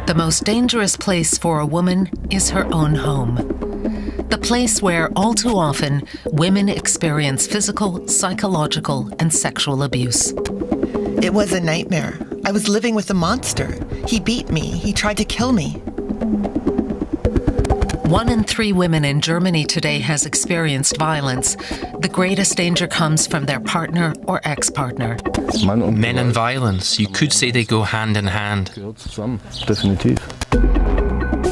The most dangerous place for a woman is her own home. The place where, all too often, women experience physical, psychological, and sexual abuse. It was a nightmare. I was living with a monster. He beat me. He tried to kill me. 1 in 3 women in Germany today has experienced violence. The greatest danger comes from their partner or ex-partner. Men and violence, you could say they go hand in hand.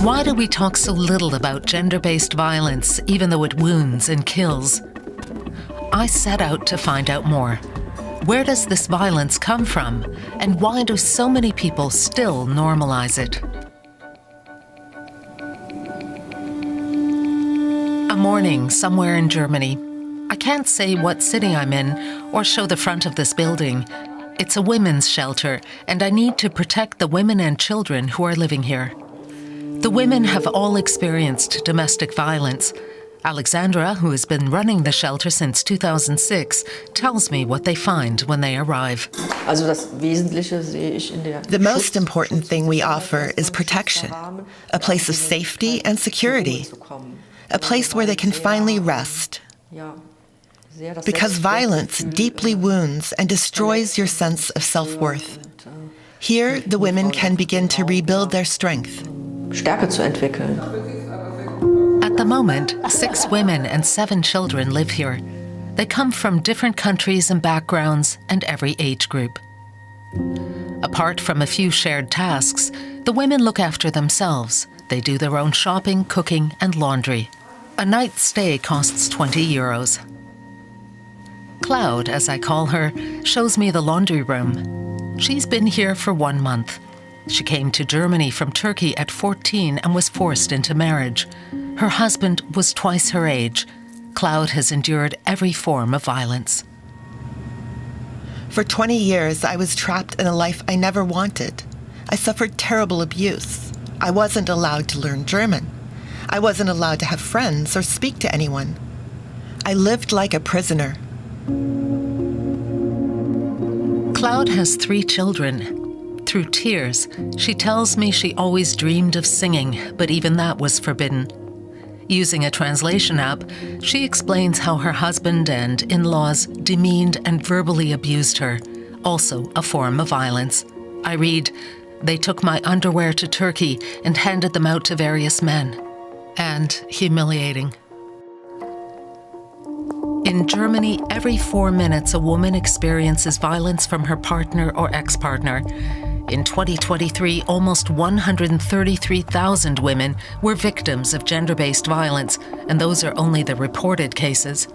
Why do we talk so little about gender-based violence, even though it wounds and kills? I set out to find out more. Where does this violence come from? And why do so many people still normalize it? A morning somewhere in Germany. I can't say what city I'm in or show the front of this building. It's a women's shelter, and I need to protect the women and children who are living here. The women have all experienced domestic violence. Alexandra, who has been running the shelter since 2006, tells me what they find when they arrive. The most important thing we offer is protection, a place of safety and security, a place where they can finally rest. Because violence deeply wounds and destroys your sense of self-worth. Here, the women can begin to rebuild their strength. At the moment, 6 women and 7 children live here. They come from different countries and backgrounds and every age group. Apart from a few shared tasks, the women look after themselves. They do their own shopping, cooking, and laundry. A night's stay costs €20. Cloud, as I call her, shows me the laundry room. She's been here for 1 month. She came to Germany from Turkey at 14 and was forced into marriage. Her husband was twice her age. Cloud has endured every form of violence. For 20 years, I was trapped in a life I never wanted. I suffered terrible abuse. I wasn't allowed to learn German. I wasn't allowed to have friends or speak to anyone. I lived like a prisoner. Cloud has 3 children. Through tears, she tells me she always dreamed of singing, but even that was forbidden. Using a translation app, she explains how her husband and in-laws demeaned and verbally abused her, also a form of violence. I read, "They took my underwear to Turkey and handed them out to various men." And humiliating. In Germany, every 4 minutes a woman experiences violence from her partner or ex-partner. In 2023, almost 133,000 women were victims of gender-based violence, and those are only the reported cases.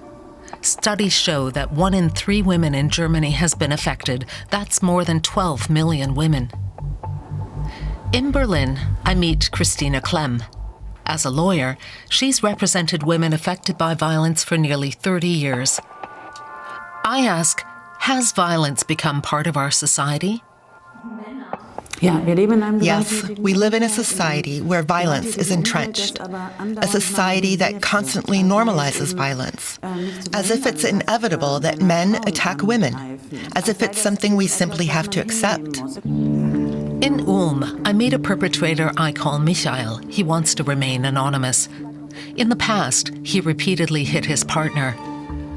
Studies show that 1 in 3 women in Germany has been affected. That's more than 12 million women. In Berlin, I meet Christina Klemm. As a lawyer, she's represented women affected by violence for nearly 30 years. I ask, has violence become part of our society? Yes, we live in a society where violence is entrenched, a society that constantly normalizes violence, as if it's inevitable that men attack women, as if it's something we simply have to accept. In Ulm, I meet a perpetrator I call Michael. He wants to remain anonymous. In the past, he repeatedly hit his partner.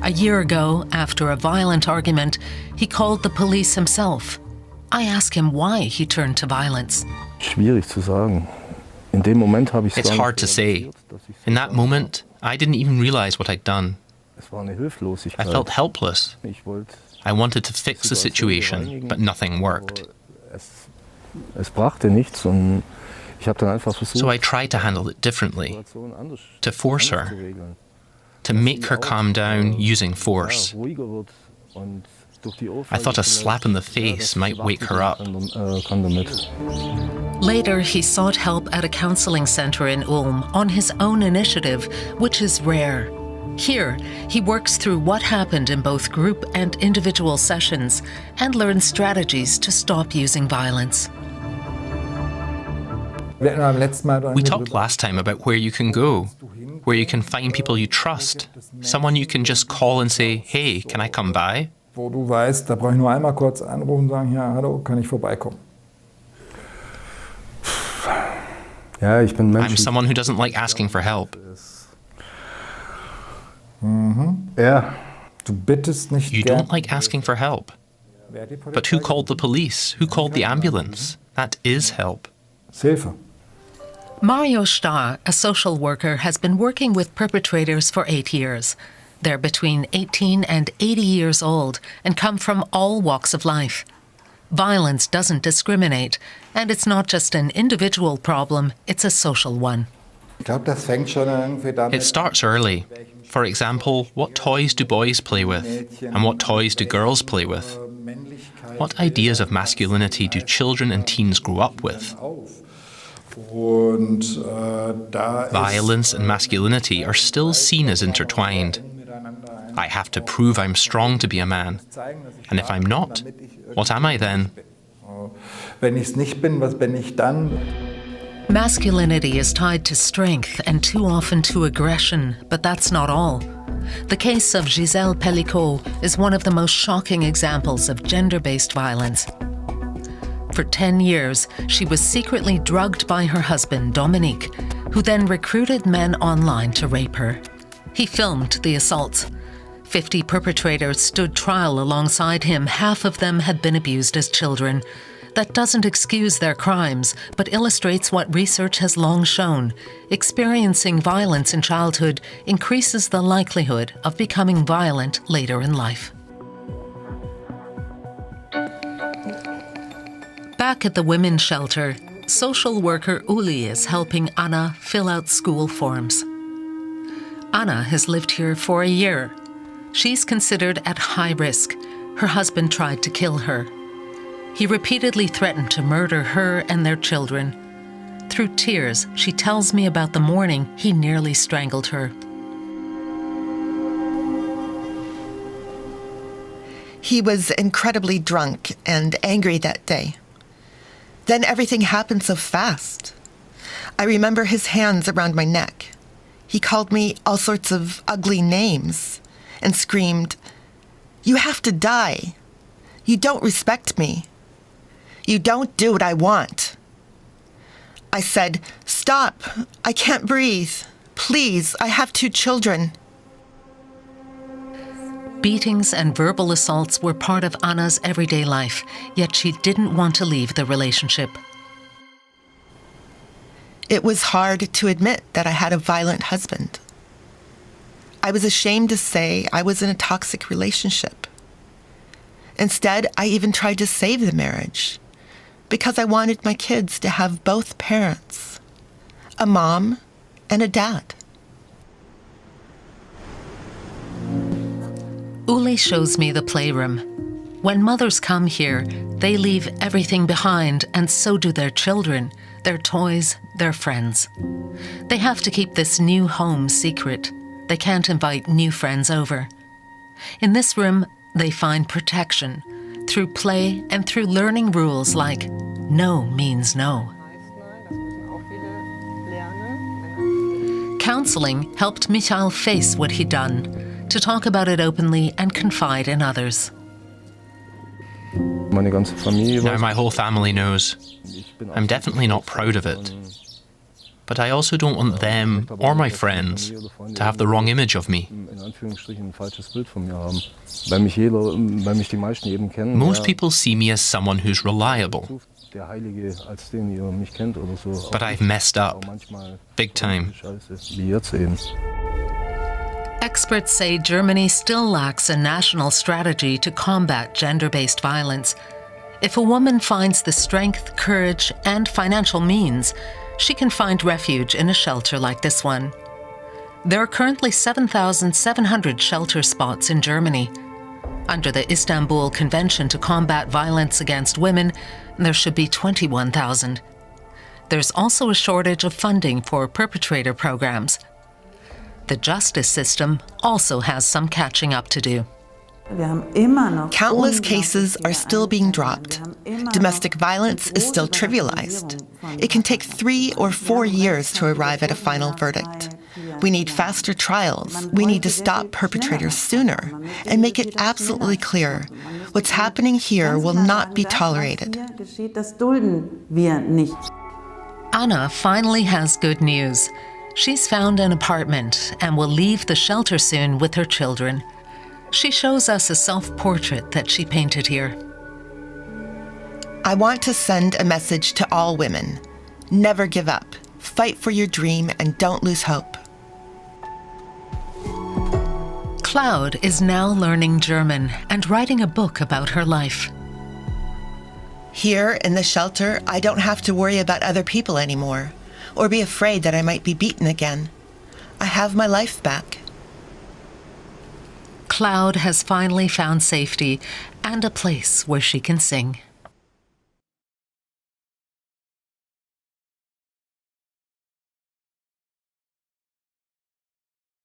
A year ago, after a violent argument, he called the police himself. I ask him why he turned to violence. It's hard to say. In that moment, I didn't even realize what I'd done. I felt helpless. I wanted to fix the situation, but nothing worked. So I tried to handle it differently, to force her, to make her calm down using force. I thought a slap in the face might wake her up. Later, he sought help at a counseling center in Ulm on his own initiative, which is rare. Here, he works through what happened in both group and individual sessions and learns strategies to stop using violence. We talked last time about where you can go, where you can find people you trust, someone you can just call and say, "Hey, can I come by?" Wo du weißt, da brauche ich nur einmal kurz anrufen und sagen, ja, hallo, kann ich vorbeikommen? I'm someone who doesn't like asking for help. You don't like asking for help. But who called the police? Who called the ambulance? That is help. Mario Starr, a social worker, has been working with perpetrators for 8 years. They're between 18 and 80 years old and come from all walks of life. Violence doesn't discriminate, and it's not just an individual problem, it's a social one. It starts early. For example, what toys do boys play with? And what toys do girls play with? What ideas of masculinity do children and teens grow up with? Violence and masculinity are still seen as intertwined. I have to prove I'm strong to be a man. And if I'm not, what am I then? Masculinity is tied to strength and too often to aggression, but that's not all. The case of Gisèle Pellicot is one of the most shocking examples of gender-based violence. For 10 years, she was secretly drugged by her husband, Dominique, who then recruited men online to rape her. He filmed the assaults. 50 perpetrators stood trial alongside him. Half of them had been abused as children. That doesn't excuse their crimes, but illustrates what research has long shown. Experiencing violence in childhood increases the likelihood of becoming violent later in life. Back at the women's shelter, social worker Uli is helping Anna fill out school forms. Anna has lived here for a year. She's considered at high risk. Her husband tried to kill her. He repeatedly threatened to murder her and their children. Through tears, she tells me about the morning he nearly strangled her. He was incredibly drunk and angry that day. Then everything happened so fast. I remember his hands around my neck. He called me all sorts of ugly names and screamed, "You have to die. You don't respect me. You don't do what I want." I said, "Stop. I can't breathe. Please, I have 2 children." Beatings and verbal assaults were part of Anna's everyday life, yet she didn't want to leave the relationship. It was hard to admit that I had a violent husband. I was ashamed to say I was in a toxic relationship. Instead, I even tried to save the marriage because I wanted my kids to have both parents, a mom and a dad. Uli shows me the playroom. When mothers come here, they leave everything behind, and so do their children, their toys, their friends. They have to keep this new home secret. They can't invite new friends over. In this room, they find protection through play and through learning rules like no means no. Counseling helped Michael face what he'd done, to talk about it openly and confide in others. Now my whole family knows. I'm definitely not proud of it. But I also don't want them or my friends to have the wrong image of me. Most people see me as someone who's reliable. But I've messed up. Big time. Experts say Germany still lacks a national strategy to combat gender-based violence. If a woman finds the strength, courage, and financial means, she can find refuge in a shelter like this one. There are currently 7,700 shelter spots in Germany. Under the Istanbul Convention to Combat Violence Against Women, there should be 21,000. There's also a shortage of funding for perpetrator programs. The justice system also has some catching up to do. Countless cases are still being dropped. Domestic violence is still trivialized. It can take 3 or 4 years to arrive at a final verdict. We need faster trials. We need to stop perpetrators sooner and make it absolutely clear what's happening here will not be tolerated. Anna finally has good news. She's found an apartment and will leave the shelter soon with her children. She shows us a self-portrait that she painted here. I want to send a message to all women. Never give up. Fight for your dream and don't lose hope. Cloud is now learning German and writing a book about her life. Here in the shelter, I don't have to worry about other people anymore, or be afraid that I might be beaten again. I have my life back. Cloud has finally found safety and a place where she can sing.